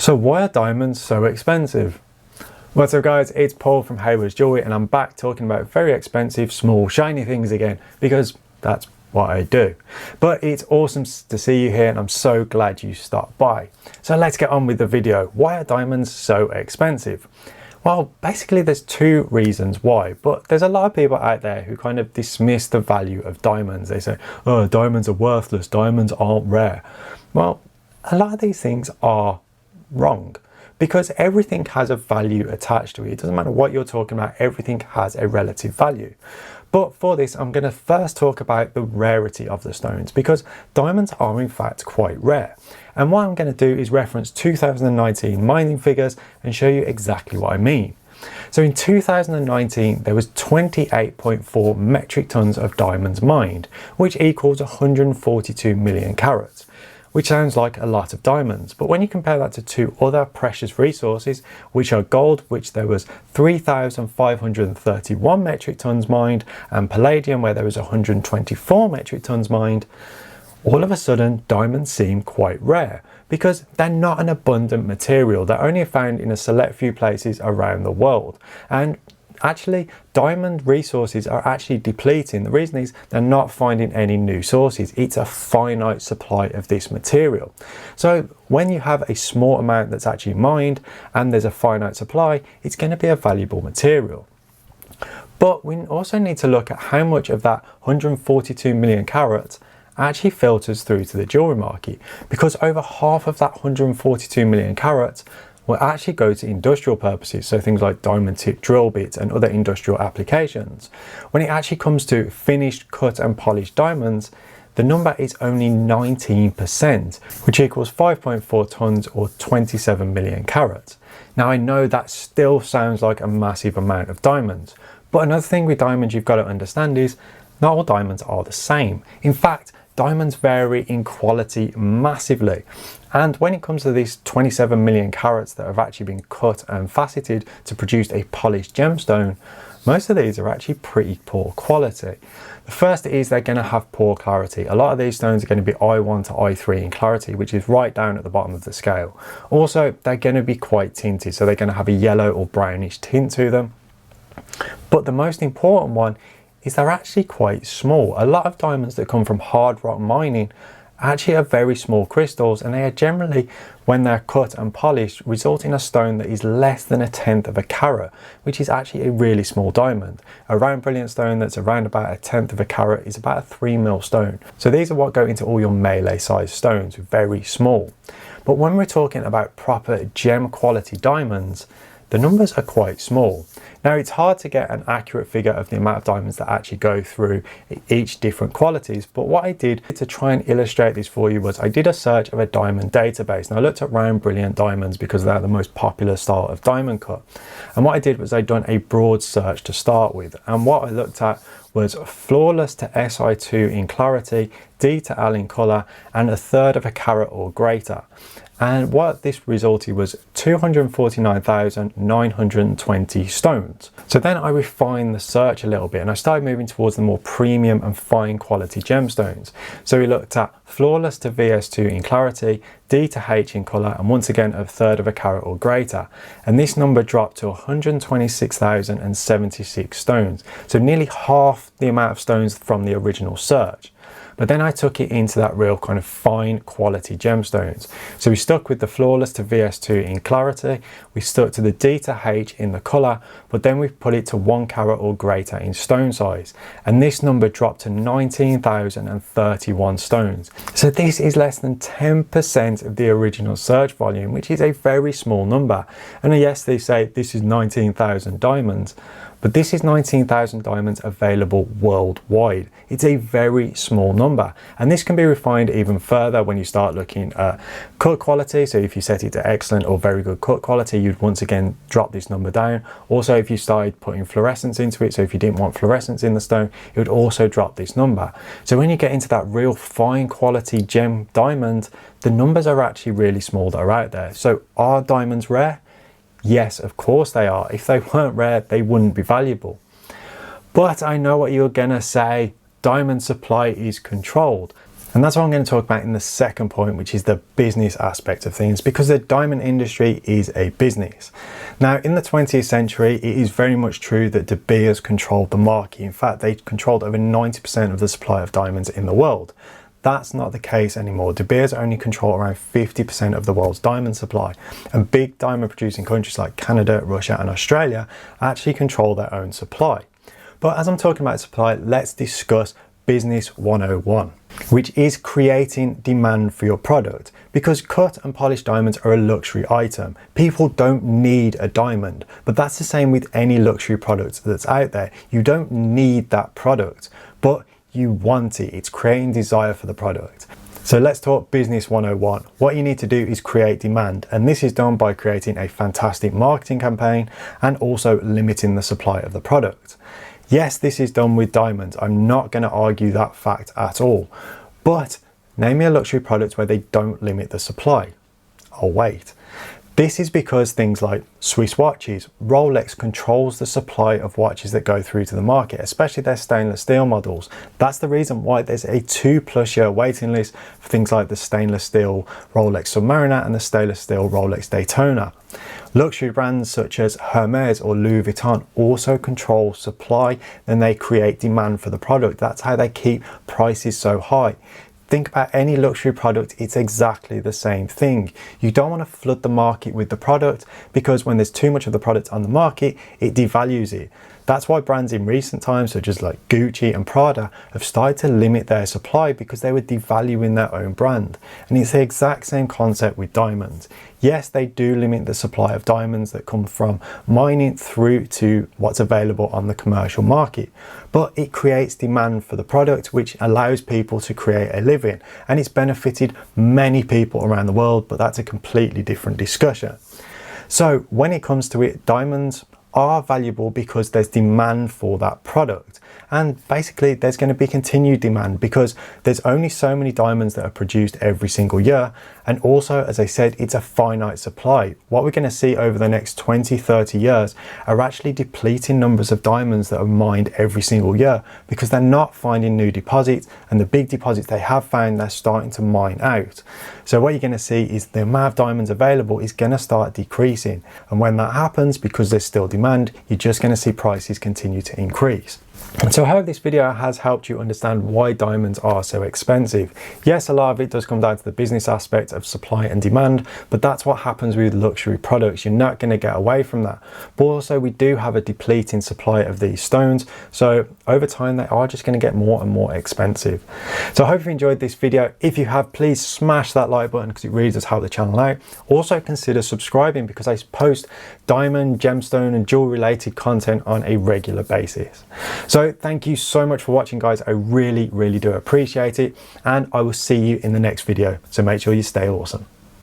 So why are diamonds so expensive? What's up guys, it's Paul from Hayward's Jewelry and I'm back talking about very expensive, small, shiny things again because that's what I do. But it's awesome to see you here and I'm so glad you stopped by. So let's get on with the video. Why are diamonds so expensive? Well, basically there's two reasons why, but there's a lot of people out there who kind of dismiss the value of diamonds. They say, oh, diamonds are worthless, diamonds aren't rare. Well, a lot of these things are wrong because everything has a value attached to it. It doesn't matter what you're talking about, everything has a relative value. But for this, I'm going to first talk about the rarity of the stones because diamonds are in fact quite rare. And what I'm going to do is reference 2019 mining figures and show you exactly what I mean. So in 2019, there was 28.4 metric tons of diamonds mined, which equals 142 million carats. Which sounds like a lot of diamonds, but when you compare that to two other precious resources, which are gold, which there was 3,531 metric tons mined, and palladium, where there was 124 metric tons mined, all of a sudden diamonds seem quite rare because they're not an abundant material. They're only found in a select few places around the world. And actually, diamond resources are actually depleting. The reason is they're not finding any new sources. It's a finite supply of this material. So when you have a small amount that's actually mined and there's a finite supply, it's going to be a valuable material. But we also need to look at how much of that 142 million carats actually filters through to the jewelry market, because over half of that 142 million carats will actually go to industrial purposes, so things like diamond tip drill bits and other industrial applications. When it actually comes to finished, cut and polished diamonds, the number is only 19%, which equals 5.4 tons or 27 million carats. Now I know that still sounds like a massive amount of diamonds, but another thing with diamonds you've got to understand is not all diamonds are the same. In fact, diamonds vary in quality massively. And when it comes to these 27 million carats that have actually been cut and faceted to produce a polished gemstone, most of these are actually pretty poor quality. The first is they're going to have poor clarity. A lot of these stones are going to be I1 to I3 in clarity, which is right down at the bottom of the scale. Also, they're going to be quite tinted, so they're going to have a yellow or brownish tint to them. But the most important one is they're actually quite small. A lot of diamonds that come from hard rock mining actually are very small crystals, and they are generally, when they're cut and polished, result in a stone that is less than 1/10 of a carat, which is actually a really small diamond. A round brilliant stone that's around about 1/10 of a carat is about a 3mm stone. So these are what go into all your melee sized stones, very small. But when we're talking about proper gem quality diamonds, the numbers are quite small. Now it's hard to get an accurate figure of the amount of diamonds that actually go through each different qualities, but what I did to try and illustrate this for you was I did a search of a diamond database. Now I looked at round brilliant diamonds because they're the most popular style of diamond cut. And what I did was I'd done a broad search to start with, and what I looked at was flawless to Si2 in clarity, D to L in colour, and 1/3 of a carat or greater. And what this resulted was 249,920 stones. So then I refined the search a little bit and I started moving towards the more premium and fine quality gemstones. So we looked at flawless to VS2 in clarity, D to H in colour, and once again 1/3 of a carat or greater. And this number dropped to 126,076 stones. So nearly half the amount of stones from the original search. But then I took it into that real kind of fine quality gemstones. So we stuck with the flawless to VS2 in clarity, we stuck to the D to H in the colour, but then we put it to 1 carat or greater in stone size. And this number dropped to 19,031 stones. So this is less than 10% of the original search volume, which is a very small number. And yes, they say this is 19,000 diamonds, but this is 19,000 diamonds available worldwide. It's a very small number. And this can be refined even further when you start looking at cut quality. So if you set it to excellent or very good cut quality, you'd once again drop this number down. Also, if you started putting fluorescence into it, so if you didn't want fluorescence in the stone, it would also drop this number. So when you get into that real fine quality gem diamond, the numbers are actually really small that are out there. So are diamonds rare? Yes, of course they are. If they weren't rare, they wouldn't be valuable. But I know what you're gonna say, diamond supply is controlled. And that's what I'm going to talk about in the second point, which is the business aspect of things, because the diamond industry is a business. Now, in the 20th century, it is very much true that De Beers controlled the market. In fact, they controlled over 90% of the supply of diamonds in the world. That's not the case anymore. De Beers only control around 50% of the world's diamond supply, and big diamond producing countries like Canada, Russia and Australia actually control their own supply. But as I'm talking about supply, let's discuss Business 101, which is creating demand for your product, because cut and polished diamonds are a luxury item. People don't need a diamond, but that's the same with any luxury product that's out there. You don't need that product, but you want it. It's creating desire for the product. So let's talk Business 101. What you need to do is create demand, and this is done by creating a fantastic marketing campaign and also limiting the supply of the product. Yes, this is done with diamonds. I'm not going to argue that fact at all. But name me a luxury product where they don't limit the supply. I'll wait. This is because things like Swiss watches, Rolex controls the supply of watches that go through to the market, especially their stainless steel models. That's the reason why there's a 2+ year waiting list for things like the stainless steel Rolex Submariner and the stainless steel Rolex Daytona. Luxury brands such as Hermes or Louis Vuitton also control supply, then they create demand for the product. That's how they keep prices so high. Think about any luxury product, it's exactly the same thing. You don't want to flood the market with the product, because when there's too much of the product on the market, it devalues it. That's why brands in recent times, such as like Gucci and Prada, have started to limit their supply because they were devaluing their own brand. And it's the exact same concept with diamonds. Yes, they do limit the supply of diamonds that come from mining through to what's available on the commercial market, but it creates demand for the product, which allows people to create a living. And it's benefited many people around the world, but that's a completely different discussion. So when it comes to it, diamonds are valuable because there's demand for that product, and basically there's going to be continued demand because there's only so many diamonds that are produced every single year, and also, as I said, it's a finite supply. What we're going to see over the next 20-30 years are actually depleting numbers of diamonds that are mined every single year, because they're not finding new deposits, and the big deposits they have found, they're starting to mine out. So what you're going to see is the amount of diamonds available is going to start decreasing, and when that happens, because there's still demand, you're just going to see prices continue to increase. And so I hope this video has helped you understand why diamonds are so expensive. Yes, a lot of it does come down to the business aspect of supply and demand, but that's what happens with luxury products. You're not going to get away from that. But also we do have a depleting supply of these stones, so over time they are just going to get more and more expensive. So I hope you enjoyed this video. If you have, please smash that like button because it really does help the channel out. Also consider subscribing, because I post diamond, gemstone and jewelry related content on a regular basis. So thank you so much for watching, guys. I really do appreciate it, and I will see you in the next video. So make sure you stay awesome.